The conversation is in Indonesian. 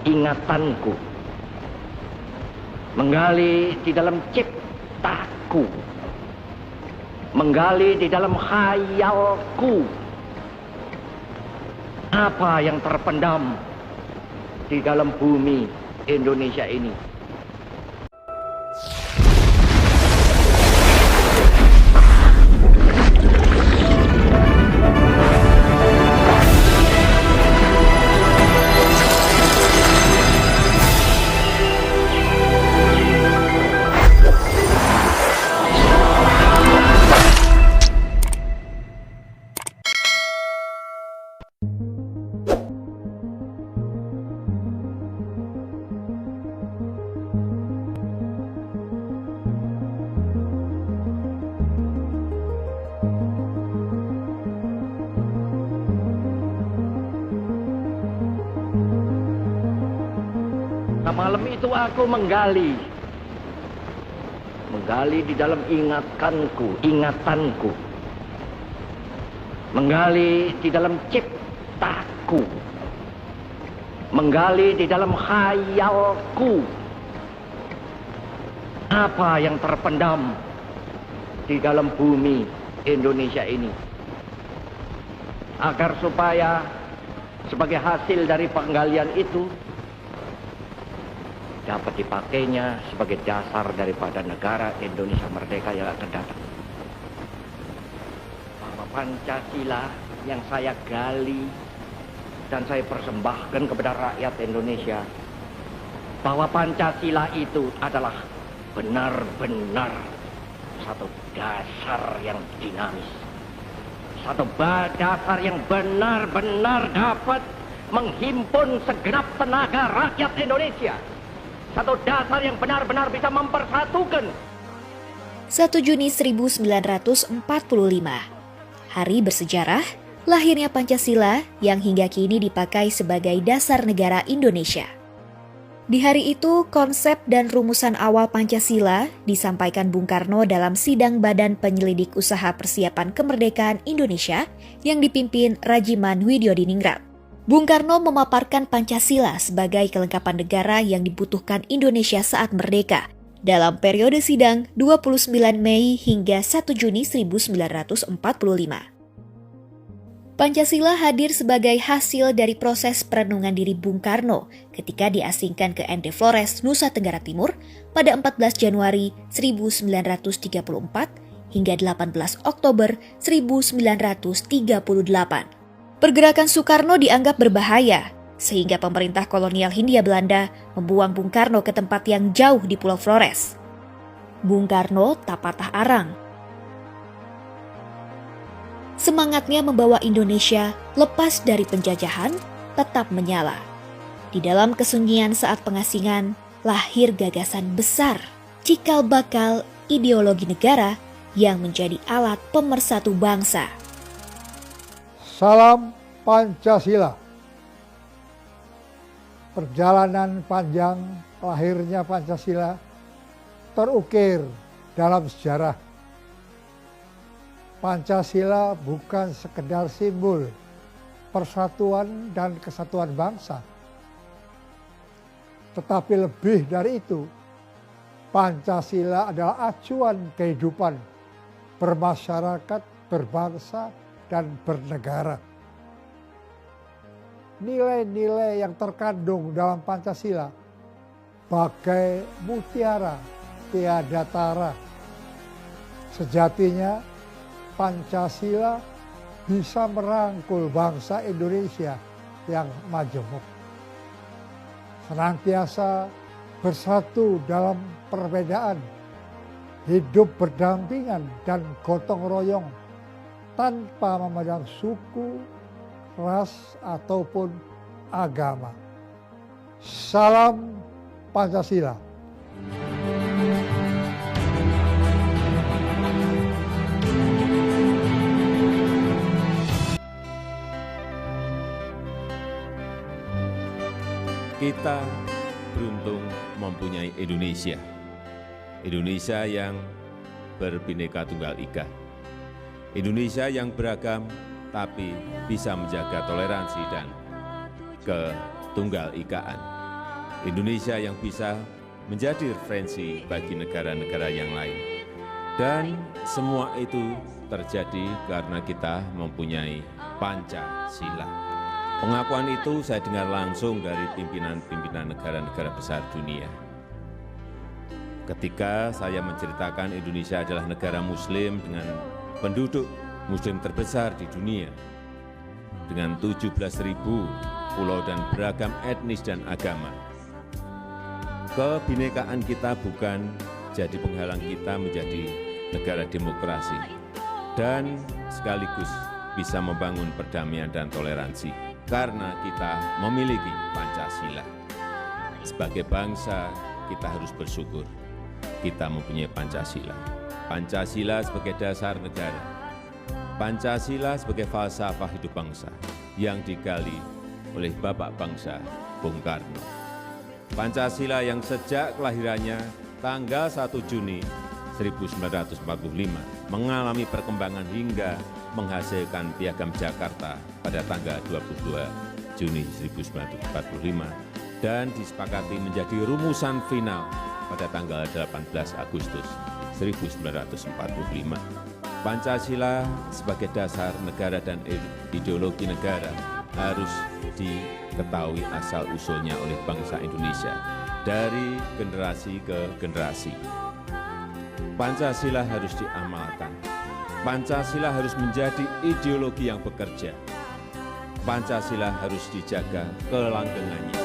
ingatanku, menggali di dalam ciptaku, menggali di dalam khayalku apa yang terpendam di dalam bumi Indonesia ini. Nah, malam itu aku menggali di dalam ingatanku, menggali di dalam ciptaku, menggali di dalam khayalku apa yang terpendam di dalam bumi Indonesia ini, agar supaya sebagai hasil dari penggalian itu dapat dipakainya sebagai dasar daripada negara Indonesia merdeka yang akan datang. Bahwa Pancasila yang saya gali dan saya persembahkan kepada rakyat Indonesia, bahwa Pancasila itu adalah benar-benar satu dasar yang dinamis, satu dasar yang benar-benar dapat menghimpun segenap tenaga rakyat Indonesia. Satu dasar yang benar-benar bisa mempersatukan. 1 Juni 1945, hari bersejarah lahirnya Pancasila yang hingga kini dipakai sebagai dasar negara Indonesia. Di hari itu, konsep dan rumusan awal Pancasila disampaikan Bung Karno dalam sidang Badan Penyelidik Usaha Persiapan Kemerdekaan Indonesia yang dipimpin Rajiman Widyodiningrat. Bung Karno memaparkan Pancasila sebagai kelengkapan negara yang dibutuhkan Indonesia saat merdeka dalam periode sidang 29 Mei hingga 1 Juni 1945. Pancasila hadir sebagai hasil dari proses perenungan diri Bung Karno ketika diasingkan ke ND Flores, Nusa Tenggara Timur pada 14 Januari 1934 hingga 18 Oktober 1938. Pergerakan Soekarno dianggap berbahaya, sehingga pemerintah kolonial Hindia Belanda membuang Bung Karno ke tempat yang jauh di Pulau Flores. Bung Karno tak patah arang. Semangatnya membawa Indonesia lepas dari penjajahan tetap menyala. Di dalam kesunyian saat pengasingan, lahir gagasan besar, cikal bakal ideologi negara yang menjadi alat pemersatu bangsa. Salam Pancasila. Perjalanan panjang lahirnya Pancasila terukir dalam sejarah. Pancasila bukan sekedar simbol persatuan dan kesatuan bangsa. Tetapi lebih dari itu, Pancasila adalah acuan kehidupan bermasyarakat, berbangsa, dan bernegara. Nilai-nilai yang terkandung dalam Pancasila bagai mutiara tiada tara. Sejatinya Pancasila bisa merangkul bangsa Indonesia yang majemuk, senantiasa bersatu dalam perbedaan, hidup berdampingan dan gotong royong tanpa memandang suku, ras, ataupun agama. Salam Pancasila. Kita beruntung mempunyai Indonesia. Indonesia yang berbineka tunggal ika. Indonesia yang beragam tapi bisa menjaga toleransi dan ketunggal ikaan. Indonesia yang bisa menjadi referensi bagi negara-negara yang lain. Dan semua itu terjadi karena kita mempunyai Pancasila. Pengakuan itu saya dengar langsung dari pimpinan-pimpinan negara-negara besar dunia. Ketika saya menceritakan Indonesia adalah negara muslim dengan penduduk muslim terbesar di dunia, dengan 17.000 pulau dan beragam etnis dan agama. Kebinekaan kita bukan jadi penghalang kita menjadi negara demokrasi dan sekaligus bisa membangun perdamaian dan toleransi karena kita memiliki Pancasila. Sebagai bangsa, kita harus bersyukur kita mempunyai Pancasila. Pancasila sebagai dasar negara. Pancasila sebagai falsafah hidup bangsa yang digali oleh Bapak Bangsa Bung Karno. Pancasila yang sejak kelahirannya tanggal 1 Juni 1945 mengalami perkembangan hingga menghasilkan Piagam Jakarta pada tanggal 22 Juni 1945 dan disepakati menjadi rumusan final pada tanggal 18 Agustus 1945. Pancasila sebagai dasar negara dan ideologi negara harus diketahui asal-usulnya oleh bangsa Indonesia dari generasi ke generasi. Pancasila harus diamalkan. Pancasila harus menjadi ideologi yang bekerja. Pancasila harus dijaga kelanggengannya.